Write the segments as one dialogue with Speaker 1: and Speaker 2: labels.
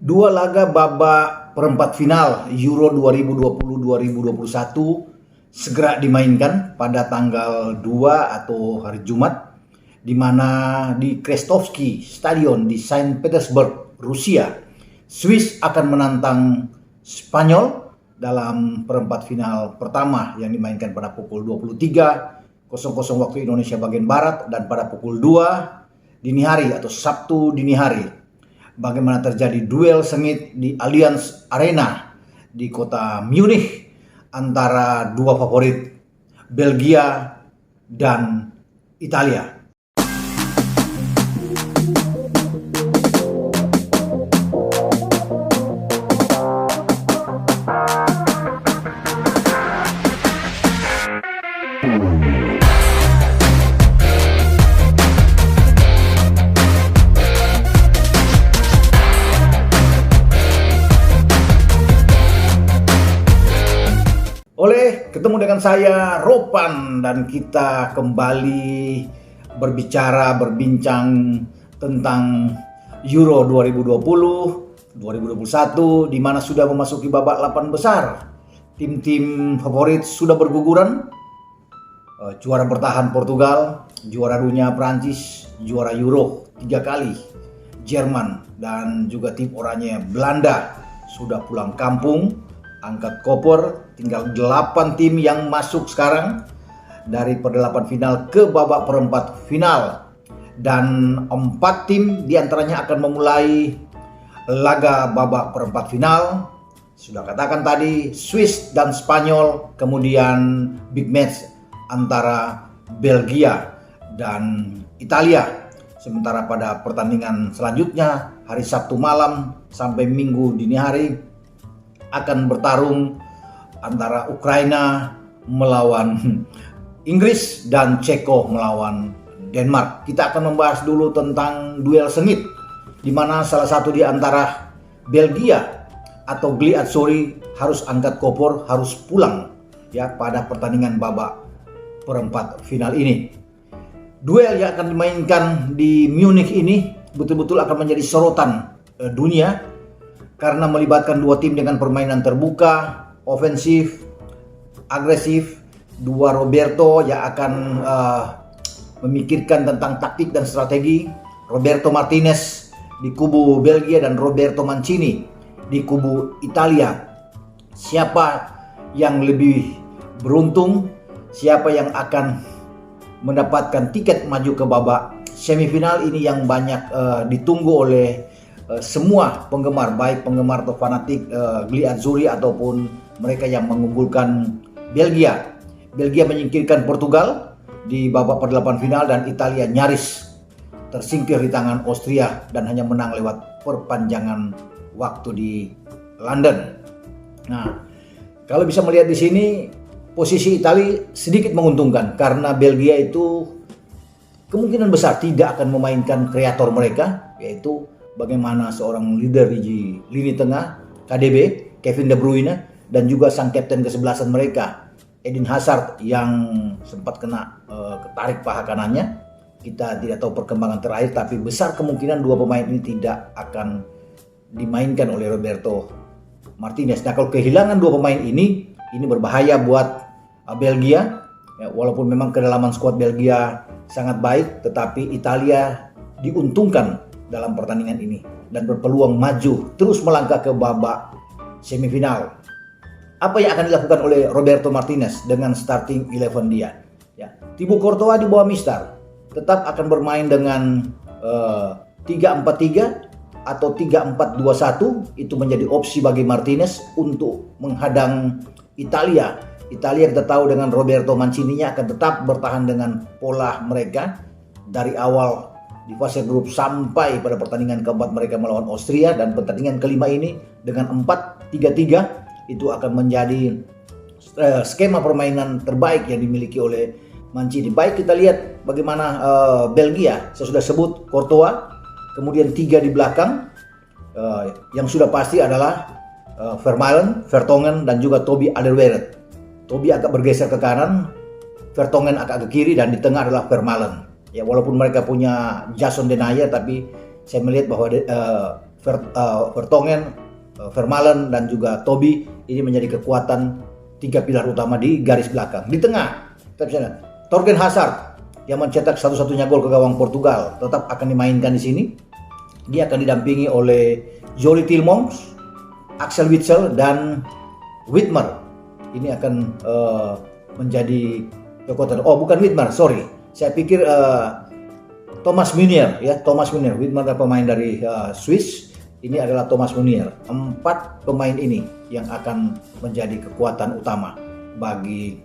Speaker 1: Dua laga babak perempat final Euro 2020-2021 segera dimainkan pada tanggal 2 atau hari Jumat, di mana di Krestovsky Stadion di Saint Petersburg, Rusia, Swiss akan menantang Spanyol dalam perempat final pertama yang dimainkan pada pukul 23.00 waktu Indonesia bagian Barat dan pada pukul 2 dini hari atau Sabtu dini hari. Bagaimana terjadi duel sengit di Allianz Arena di kota Munich antara dua favorit Belgia dan Italia. Ketemu dengan saya Ropan dan kita kembali berbincang tentang Euro 2020-2021 di mana sudah memasuki babak 8 besar. Tim-tim favorit sudah berguguran. Juara bertahan Portugal, juara dunia Prancis, juara Euro 3 kali Jerman dan juga tim oranye Belanda sudah pulang kampung, angkat koper. Tinggal 8 tim yang masuk sekarang dari per-8 final ke babak perempat final, dan 4 tim diantaranya akan memulai laga babak perempat final. Sudah katakan tadi, Swiss dan Spanyol, kemudian big match antara Belgia dan Italia. Sementara pada pertandingan selanjutnya hari Sabtu malam sampai Minggu dini hari akan bertarung antara Ukraina melawan Inggris dan Ceko melawan Denmark. Kita akan membahas dulu tentang duel sengit di mana salah satu di antara Belgia atau Gli Azzurri harus angkat koper, harus pulang ya pada pertandingan babak perempat final ini. Duel yang akan dimainkan di Munich ini betul-betul akan menjadi sorotan dunia karena melibatkan dua tim dengan permainan terbuka, ofensif, agresif. Dua Roberto yang akan memikirkan tentang taktik dan strategi. Roberto Martinez di kubu Belgia dan Roberto Mancini di kubu Italia. Siapa yang lebih beruntung? Siapa yang akan mendapatkan tiket maju ke babak semifinal ini yang banyak ditunggu oleh semua penggemar, baik penggemar atau fanatik Gli Azzurri ataupun mereka yang mengunggulkan Belgia. Belgia menyingkirkan Portugal di babak per-8 final dan Italia nyaris tersingkir di tangan Austria dan hanya menang lewat perpanjangan waktu di London. Nah, kalau bisa melihat di sini posisi Italia sedikit menguntungkan karena Belgia itu kemungkinan besar tidak akan memainkan kreator mereka, yaitu bagaimana seorang leader di lini tengah KDB, Kevin De Bruyne, dan juga sang kapten kesebelasan mereka, Eden Hazard, yang sempat kena ketarik paha kanannya. Kita tidak tahu perkembangan terakhir, tapi besar kemungkinan dua pemain ini tidak akan dimainkan oleh Roberto Martinez. Nah, kalau kehilangan dua pemain ini berbahaya buat Belgia. Ya, walaupun memang kedalaman skuad Belgia sangat baik, tetapi Italia diuntungkan dalam pertandingan ini dan berpeluang maju terus melangkah ke babak semifinal. Apa yang akan dilakukan oleh Roberto Martinez dengan starting 11 dia? Ya, Thibaut Courtois di bawah Mistar tetap akan bermain dengan 3-4-3 atau 3-4-2-1. Itu menjadi opsi bagi Martinez untuk menghadang Italia. Italia kita tahu dengan Roberto Mancini-nya akan tetap bertahan dengan pola mereka dari awal di fase grup sampai pada pertandingan keempat mereka melawan Austria, dan pertandingan kelima ini dengan 4-3-3 itu akan menjadi skema permainan terbaik yang dimiliki oleh Mancini. Baik, kita lihat bagaimana Belgia. Saya sudah sebut Courtois, kemudian 3 di belakang. Yang sudah pasti adalah Vertonghen dan juga Toby Alderweireld. Toby agak bergeser ke kanan, Vertonghen agak ke kiri, dan di tengah adalah Vermaelen. Ya, walaupun mereka punya Jason Denayer, tapi saya melihat bahwa Vertonghen, Vermaelen dan juga Toby ini menjadi kekuatan 3 pilar utama di garis belakang. Di tengah kita bisa lihat Thorgan Hazard yang mencetak satu-satunya gol ke gawang Portugal tetap akan dimainkan di sini. Dia akan didampingi oleh Youri Tielemans, Axel Witsel dan Widmer. Ini akan menjadi kekuatan. Oh, bukan Widmer, sorry. Saya pikir Thomas Meunier ya, Thomas Meunier. Widmer adalah pemain dari Swiss. Ini adalah Thomas Meunier. 4 pemain ini yang akan menjadi kekuatan utama bagi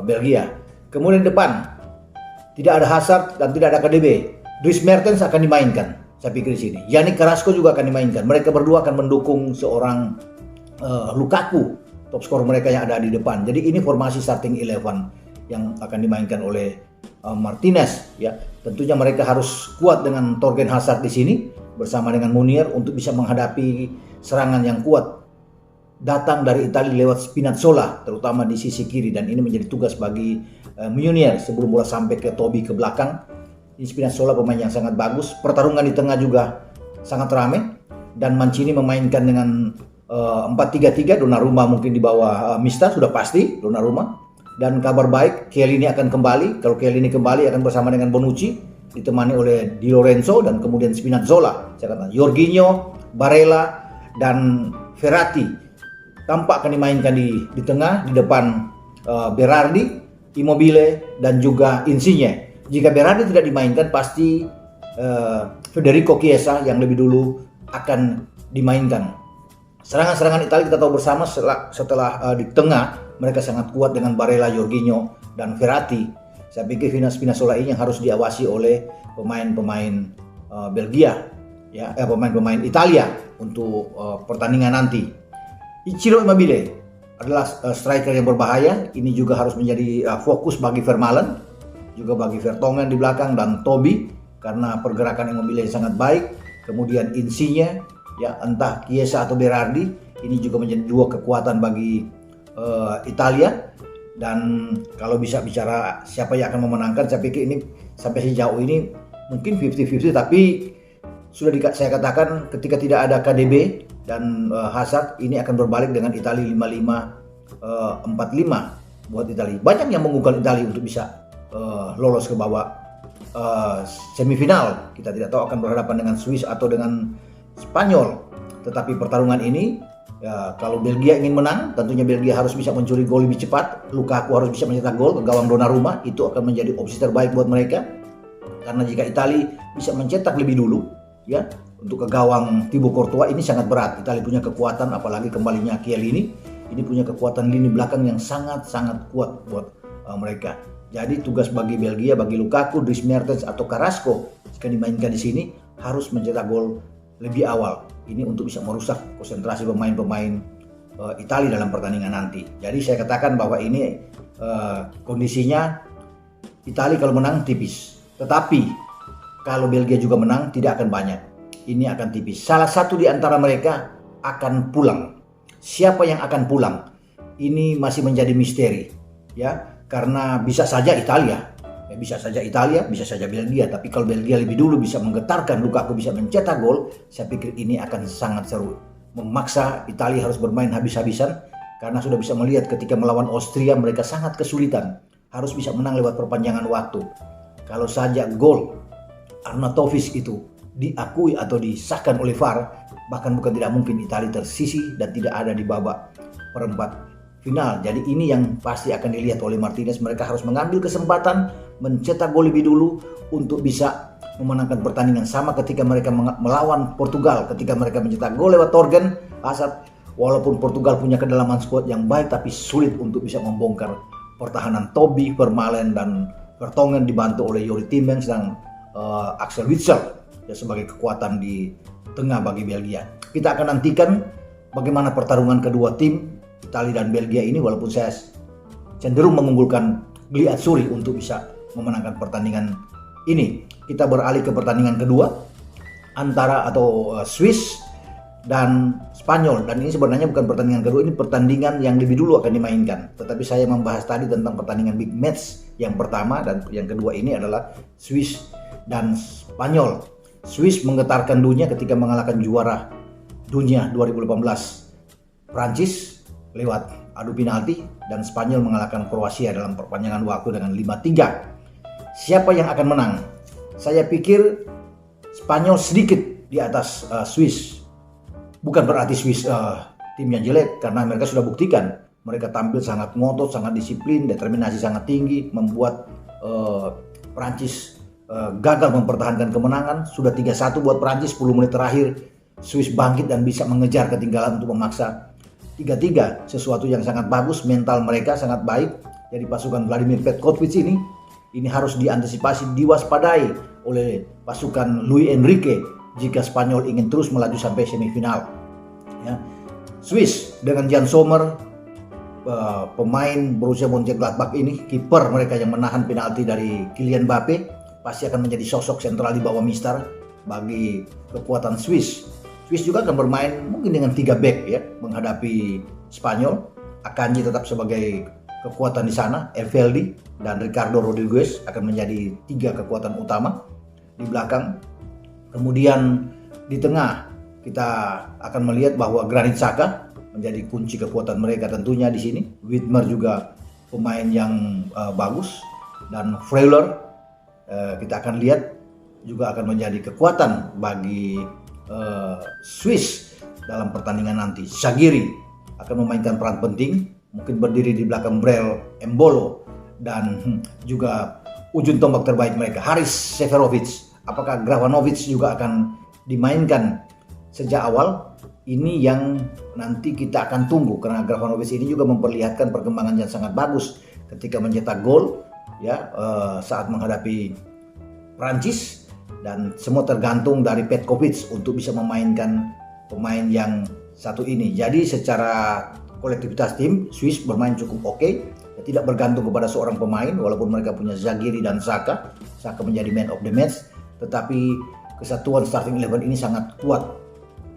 Speaker 1: Belgia. Kemudian depan tidak ada Hazard dan tidak ada KDB. Dries Mertens akan dimainkan. Saya pikir di sini. Yannick Carrasco juga akan dimainkan. Mereka berdua akan mendukung seorang Lukaku, top skor mereka yang ada di depan. Jadi ini formasi starting 11 yang akan dimainkan oleh Martinez ya. Tentunya mereka harus kuat dengan Thorgan Hazard di sini bersama dengan Meunier untuk bisa menghadapi serangan yang kuat datang dari Italia lewat Spinazzola, terutama di sisi kiri, dan ini menjadi tugas bagi Meunier sebelum bola sampai ke Toby ke belakang. Ini Spinazzola pemain yang sangat bagus. Pertarungan di tengah juga sangat ramai dan Mancini memainkan dengan 4-3-3. Donnarumma mungkin di bawah Mista, sudah pasti Donnarumma. Dan kabar baik, Chiellini akan kembali. Kalau Chiellini kembali akan bersama dengan Bonucci, ditemani oleh Di Lorenzo dan kemudian Spinazzola. Saya katakan Jorginho, Barella dan Verratti tampak akan dimainkan di tengah, di depan Berardi, Immobile dan juga Insigne. Jika Berardi tidak dimainkan, pasti Federico Chiesa yang lebih dulu akan dimainkan. Serangan-serangan Italia kita tahu bersama setelah di tengah mereka sangat kuat dengan Barella, Jorginho dan Verratti. Saya pikir Spinazzola ini yang harus diawasi oleh pemain-pemain Belgia, ya, pemain-pemain Italia untuk pertandingan nanti. Ciro Immobile adalah striker yang berbahaya. Ini juga harus menjadi fokus bagi Vermaelen, juga bagi Vertonghen di belakang dan Toby karena pergerakan Immobile yang sangat baik. Kemudian Insigne, ya, entah Chiesa atau Berardi, ini juga menjadi 2 kekuatan bagi Italia. Dan kalau bisa bicara siapa yang akan memenangkan, saya pikir ini sampai sejauh ini mungkin 50-50, tapi sudah saya katakan ketika tidak ada KDB dan Hazard, ini akan berbalik dengan Italia 5-5-4-5 buat Italia. Banyak yang mengunggul Italia untuk bisa lolos ke babak semifinal. Kita tidak tahu akan berhadapan dengan Swiss atau dengan Spanyol. Tetapi pertarungan ini, ya, kalau Belgia ingin menang, tentunya Belgia harus bisa mencuri gol lebih cepat. Lukaku harus bisa mencetak gol ke gawang Donnarumma. Itu akan menjadi opsi terbaik buat mereka. Karena jika Italia bisa mencetak lebih dulu, ya, untuk ke gawang Thibaut Courtois, ini sangat berat. Italia punya kekuatan, apalagi kembalinya Chiellini. Ini punya kekuatan lini belakang yang sangat-sangat kuat buat mereka. Jadi tugas bagi Belgia, bagi Lukaku, Dries Mertens atau Carrasco jika dimainkan di sini harus mencetak gol lebih awal. Ini untuk bisa merusak konsentrasi pemain-pemain Italia dalam pertandingan nanti. Jadi saya katakan bahwa ini kondisinya Italia kalau menang tipis. Tetapi kalau Belgia juga menang tidak akan banyak. Ini akan tipis. Salah satu di antara mereka akan pulang. Siapa yang akan pulang? Ini masih menjadi misteri, ya, karena bisa saja Italia. Ya, bisa saja Italia, bisa saja Belgia. Tapi kalau Belgia lebih dulu bisa menggetarkan, Lukaku bisa mencetak gol, saya pikir ini akan sangat seru. Memaksa Italia harus bermain habis-habisan karena sudah bisa melihat ketika melawan Austria mereka sangat kesulitan. Harus bisa menang lewat perpanjangan waktu. Kalau saja gol Arnautovic itu diakui atau disahkan oleh VAR, bahkan bukan tidak mungkin Italia tersisih dan tidak ada di babak perempat final. Jadi ini yang pasti akan dilihat oleh Martinez. Mereka harus mengambil kesempatan mencetak gol lebih dulu untuk bisa memenangkan pertandingan. Sama ketika mereka melawan Portugal, ketika mereka mencetak gol lewat Thorgan Hazard. Walaupun Portugal punya kedalaman skuad yang baik, tapi sulit untuk bisa membongkar pertahanan Toby, Vermaelen dan Vertonghen dibantu oleh Youri Tielemans dan Axel Witsel, ya, sebagai kekuatan di tengah bagi Belgia. Kita akan nantikan bagaimana pertarungan kedua tim Italia dan Belgia ini, walaupun saya cenderung mengunggulkan Gliazzurri untuk bisa memenangkan pertandingan ini. Kita beralih ke pertandingan kedua antara Swiss dan Spanyol, dan ini sebenarnya bukan pertandingan kedua, ini pertandingan yang lebih dulu akan dimainkan. Tetapi saya membahas tadi tentang pertandingan big match yang pertama, dan yang kedua ini adalah Swiss dan Spanyol. Swiss menggetarkan dunia ketika mengalahkan juara dunia 2018 Prancis lewat adu penalti, dan Spanyol mengalahkan Kroasia dalam perpanjangan waktu dengan 5-3. Siapa yang akan menang? Saya pikir Spanyol sedikit di atas Swiss. Bukan berarti Swiss tim yang jelek, karena mereka sudah buktikan mereka tampil sangat ngotot, sangat disiplin, determinasi sangat tinggi, membuat Prancis gagal mempertahankan kemenangan. Sudah 3-1 buat Prancis, 10 menit terakhir Swiss bangkit dan bisa mengejar ketinggalan untuk memaksa 3-3. Sesuatu yang sangat bagus, mental mereka sangat baik. Jadi pasukan Vladimir Petkovic ini harus diantisipasi, diwaspadai oleh pasukan Luis Enrique jika Spanyol ingin terus melaju sampai semifinal. Ya. Swiss dengan Jan Sommer, pemain Borussia Mönchengladbach ini, kiper mereka yang menahan penalti dari Kylian Mbappe, pasti akan menjadi sosok sentral di bawah Mister bagi kekuatan Swiss. Swiss juga akan bermain mungkin dengan 3 back ya menghadapi Spanyol. Akanji tetap sebagai kekuatan di sana, Evaldi dan Ricardo Rodriguez akan menjadi 3 kekuatan utama di belakang. Kemudian di tengah kita akan melihat bahwa Granit Xhaka menjadi kunci kekuatan mereka tentunya di sini. Widmer juga pemain yang bagus, dan Freuler kita akan lihat juga akan menjadi kekuatan bagi Swiss dalam pertandingan nanti. Shaqiri akan memainkan peran penting, mungkin berdiri di belakang Brel Embolo, dan juga ujung tombak terbaik mereka Haris Seferovic. Apakah Gravanovic juga akan dimainkan sejak awal? Ini yang nanti kita akan tunggu, karena Gravanovic ini juga memperlihatkan perkembangan yang sangat bagus ketika mencetak gol ya saat menghadapi Prancis, dan semua tergantung dari Petkovic untuk bisa memainkan pemain yang satu ini. Jadi secara kolektivitas tim Swiss bermain cukup oke, tidak bergantung kepada seorang pemain, walaupun mereka punya Shaqiri dan Xhaka menjadi man of the match, tetapi kesatuan starting 11 ini sangat kuat.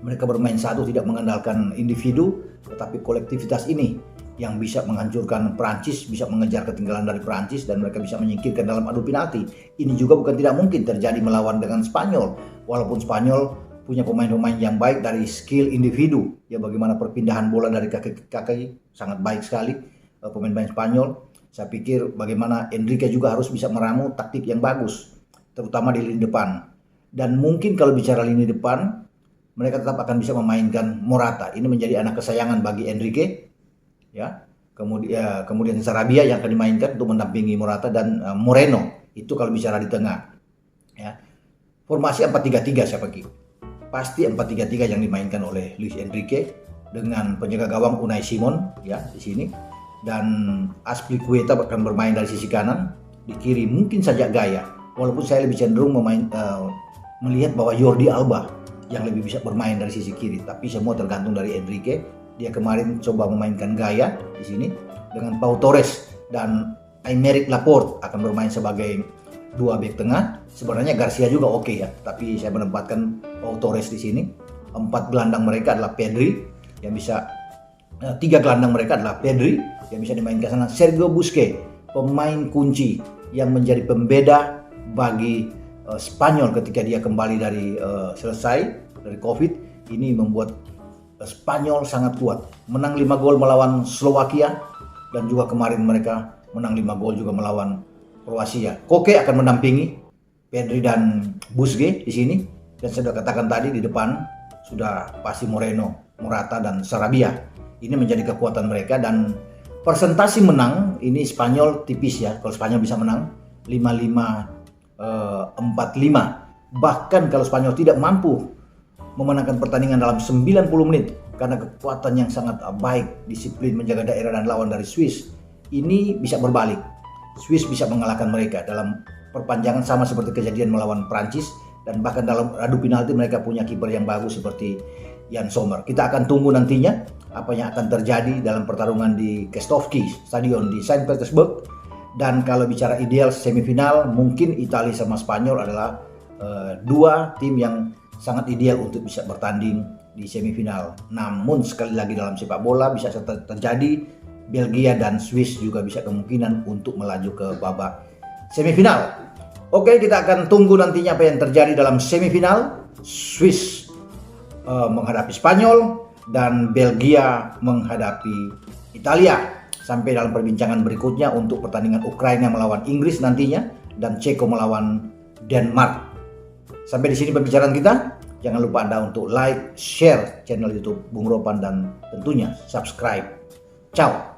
Speaker 1: Mereka bermain satu, tidak mengandalkan individu, tetapi kolektivitas ini yang bisa menghancurkan Prancis, bisa mengejar ketinggalan dari Prancis, dan mereka bisa menyingkirkan dalam adu penalti. Ini juga bukan tidak mungkin terjadi melawan dengan Spanyol, walaupun Spanyol punya pemain-pemain yang baik dari skill individu. Ya, bagaimana perpindahan bola dari kaki ke kaki sangat baik sekali pemain-pemain Spanyol. Saya pikir bagaimana Enrique juga harus bisa meramu taktik yang bagus, terutama di lini depan. Dan mungkin kalau bicara lini depan, mereka tetap akan bisa memainkan Morata. Ini menjadi anak kesayangan bagi Enrique. Ya, kemudian Sarabia yang akan dimainkan untuk mendampingi Morata, dan Moreno itu kalau bicara di tengah. Ya. Formasi 4-3-3 saya pikir. Pasti 4-3-3 yang dimainkan oleh Luis Enrique dengan penjaga gawang Unai Simon ya di sini, dan Azpilicueta akan bermain dari sisi kanan, di kiri mungkin saja Gaya. Walaupun saya lebih cenderung melihat bahwa Jordi Alba yang lebih bisa bermain dari sisi kiri, tapi semua tergantung dari Enrique. Dia kemarin coba memainkan Gaya di sini dengan Pau Torres, dan Aymeric Laporte akan bermain sebagai 2 bek tengah. Sebenarnya Garcia juga oke ya, tapi saya menempatkan Pau Torres di sini. 4 gelandang mereka adalah Pedri yang bisa 3 gelandang mereka adalah Pedri yang bisa dimainkan sana. Sergio Busquets, pemain kunci yang menjadi pembeda bagi Spanyol ketika dia kembali dari selesai dari Covid. Ini membuat Spanyol sangat kuat, menang 5 gol melawan Slovakia, dan juga kemarin mereka menang 5 gol juga melawan Kroasia. Koke akan mendampingi Pedri dan Busquets di sini, dan sudah katakan tadi di depan sudah pasti Moreno, Morata dan Sarabia. Ini menjadi kekuatan mereka, dan persentase menang ini Spanyol tipis ya. Kalau Spanyol bisa menang 5-5, 4-5. Bahkan kalau Spanyol tidak mampu memenangkan pertandingan dalam 90 menit karena kekuatan yang sangat baik, disiplin menjaga daerah dan lawan dari Swiss, ini bisa berbalik. Swiss bisa mengalahkan mereka dalam perpanjangan, sama seperti kejadian melawan Prancis, dan bahkan dalam adu penalti mereka punya kiper yang bagus seperti Jan Sommer. Kita akan tunggu nantinya apa yang akan terjadi dalam pertarungan di Kestovki Stadion di Saint Petersburg. Dan kalau bicara ideal semifinal, mungkin Italia sama Spanyol adalah 2 tim yang sangat ideal untuk bisa bertanding di semifinal. Namun sekali lagi dalam sepak bola bisa terjadi Belgia dan Swiss juga bisa kemungkinan untuk melaju ke babak semifinal. Oke, kita akan tunggu nantinya apa yang terjadi dalam semifinal. Swiss menghadapi Spanyol dan Belgia menghadapi Italia. Sampai dalam perbincangan berikutnya untuk pertandingan Ukraina melawan Inggris nantinya dan Ceko melawan Denmark. Sampai di sini pembicaraan kita. Jangan lupa Anda untuk like, share channel YouTube Bung Ropan dan tentunya subscribe. Ciao.